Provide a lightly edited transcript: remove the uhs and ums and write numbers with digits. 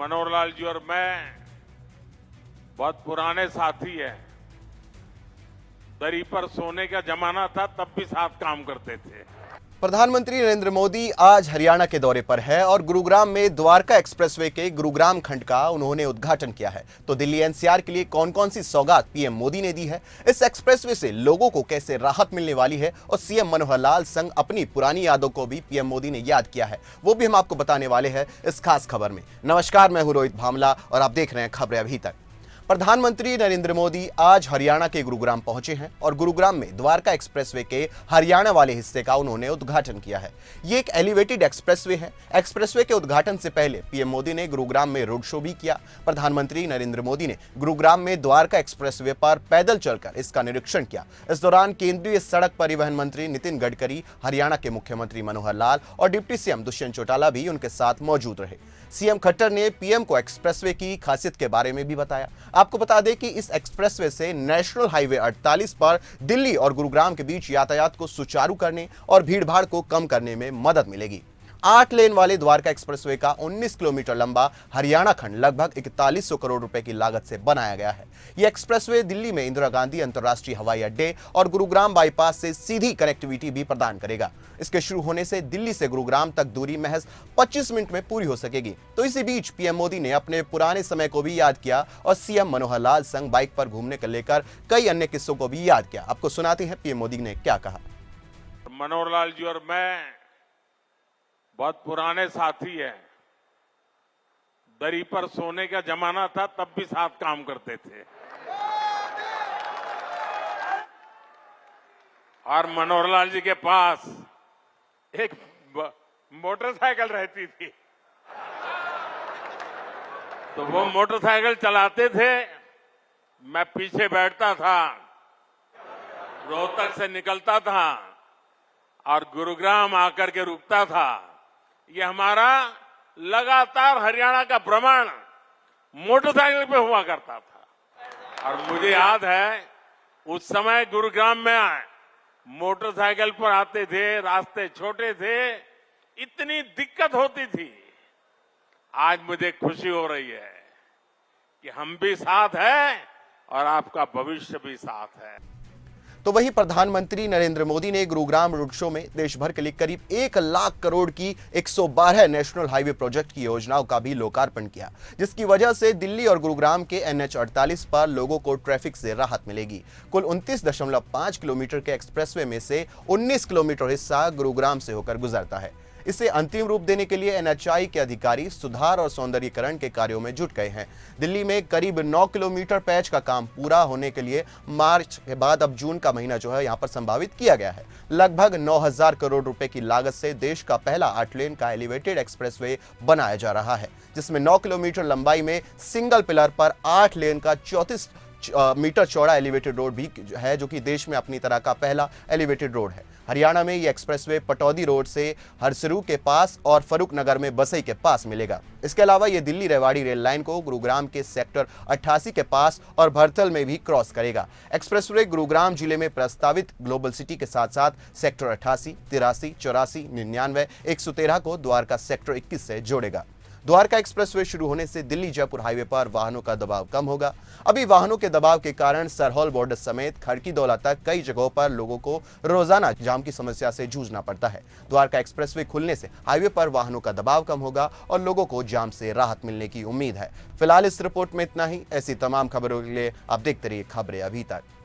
मनोहर लाल जी और मैं बहुत पुराने साथी हैं। दरी पर सोने का जमाना था, तब भी साथ काम करते थे। प्रधानमंत्री नरेंद्र मोदी आज हरियाणा के दौरे पर है और गुरुग्राम में द्वारका एक्सप्रेसवे के गुरुग्राम खंड का उन्होंने उद्घाटन किया है। तो दिल्ली एनसीआर के लिए कौन कौन सी सौगात पीएम मोदी ने दी है, इस एक्सप्रेसवे से लोगों को कैसे राहत मिलने वाली है और सीएम मनोहर लाल संग अपनी पुरानी यादों को भी पीएम मोदी ने याद किया है, वो भी हम आपको बताने वाले हैं इस खास खबर में। नमस्कार, मैं हूं रोहित भामला और आप देख रहे हैं खबरें अभी तक। प्रधानमंत्री नरेंद्र मोदी आज हरियाणा के गुरुग्राम पहुंचे हैं और गुरुग्राम में द्वारका एक्सप्रेसवे के हरियाणा वाले हिस्से का उन्होंने उद्घाटन किया है। ये एक एलिवेटेड एक्सप्रेसवे है। एक्सप्रेसवे के उद्घाटन से पहले पीएम मोदी ने गुरुग्राम में रोड शो भी किया। प्रधानमंत्री नरेंद्र मोदी ने गुरुग्राम में द्वारका एक्सप्रेसवे पर पैदल चलकर इसका निरीक्षण किया। इस दौरान केंद्रीय सड़क परिवहन मंत्री नितिन गडकरी, हरियाणा के मुख्यमंत्री मनोहर लाल और डिप्टी सीएम दुष्यंत चौटाला भी उनके साथ मौजूद रहे। सीएम खट्टर ने पीएम को एक्सप्रेसवे की खासियत के बारे में भी बताया। आपको बता दें कि इस एक्सप्रेसवे से नेशनल हाईवे 48 पर दिल्ली और गुरुग्राम के बीच यातायात को सुचारू करने और भीड़भाड़ को कम करने में मदद मिलेगी। 8 लेन वाले द्वारका एक्सप्रेसवे का 19 किलोमीटर लंबा हरियाणा खंड लगभग 4100 करोड़ रुपए की लागत से बनाया गया है। यह एक्सप्रेसवे दिल्ली में इंदिरा गांधी अंतर्राष्ट्रीय हवाई अड्डे और गुरुग्राम बाईपास से सीधी कनेक्टिविटी भी प्रदान करेगा। इसके शुरू होने से दिल्ली से गुरुग्राम तक दूरी महज 25 मिनट में पूरी हो सकेगी। तो इसी बीच पीएम मोदी ने अपने पुराने समय को भी याद किया और सीएम मनोहर लाल संग बाइक पर घूमने को लेकर कई अन्य किस्सों को भी याद किया। आपको सुनाते हैं पीएम मोदी ने क्या कहा। मनोहर लाल जी और मैं बहुत पुराने साथी हैं। दरी पर सोने का जमाना था, तब भी साथ काम करते थे। और मनोहर लाल जी के पास एक मोटरसाइकिल रहती थी, तो वो मोटरसाइकिल चलाते थे, मैं पीछे बैठता था, रोहतक से निकलता था और गुरुग्राम आकर के रुकता था। ये हमारा लगातार हरियाणा का भ्रमण मोटरसाइकिल पे हुआ करता था। और मुझे याद है उस समय गुरुग्राम में मोटरसाइकिल पर आते थे, रास्ते छोटे थे, इतनी दिक्कत होती थी। आज मुझे खुशी हो रही है कि हम भी साथ हैं और आपका भविष्य भी साथ है। तो वही प्रधानमंत्री नरेंद्र मोदी ने गुरुग्राम रोड शो में देश भर के लिए करीब 1 लाख करोड़ की 112 नेशनल हाईवे प्रोजेक्ट की योजनाओं का भी लोकार्पण किया, जिसकी वजह से दिल्ली और गुरुग्राम के NH 48 पर लोगों को ट्रैफिक से राहत मिलेगी। कुल 29.5 किलोमीटर के एक्सप्रेसवे में से 19 किलोमीटर हिस्सा गुरुग्राम से होकर गुजरता है। इसे अंतिम रूप देने के लिए NHAI के अधिकारी सुधार और सौंदर्यीकरण के कार्यों में जुट गए हैं। दिल्ली में करीब 9 किलोमीटर पैच का काम पूरा होने के लिए मार्च के बाद अब जून का महीना जो है यहां पर संभावित किया गया है। लगभग 9000 करोड़ रुपए की लागत से देश का पहला 8 लेन का एलिवेटेड एक्सप्रेसवे बनाया जा रहा है, जिसमें 9 किलोमीटर लंबाई में सिंगल पिलर पर 8 लेन का 34 मीटर चौड़ा एलिवेटेड रोड भी है, जो कि देश में अपनी तरह का पहला एलिवेटेड रोड है। हरियाणा में ये एक्सप्रेसवे पटौदी रोड से हरसरू के पास और फरूख नगर में बसई के पास मिलेगा। इसके अलावा ये दिल्ली रेवाड़ी रेल लाइन को गुरुग्राम के सेक्टर 88 के पास और भरथल में भी क्रॉस करेगा। एक्सप्रेसवे गुरुग्राम जिले में प्रस्तावित ग्लोबल सिटी के साथ साथ सेक्टर 88, 83, 84, 99, 113 को द्वारका सेक्टर 21 से जोड़ेगा। द्वारका एक्सप्रेसवे शुरू होने से दिल्ली जयपुर हाईवे पर वाहनों का दबाव कम होगा। अभी वाहनों के दबाव के कारण सरहौल बॉर्डर समेत खड़कीदौला तक कई जगहों पर लोगों को रोजाना जाम की समस्या से जूझना पड़ता है। द्वारका एक्सप्रेसवे खुलने से हाईवे पर वाहनों का दबाव कम होगा और लोगों को जाम से राहत मिलने की उम्मीद है। फिलहाल इस रिपोर्ट में इतना ही। ऐसी तमाम खबरों के लिए आप देखते रहिए खबरें अभी तक।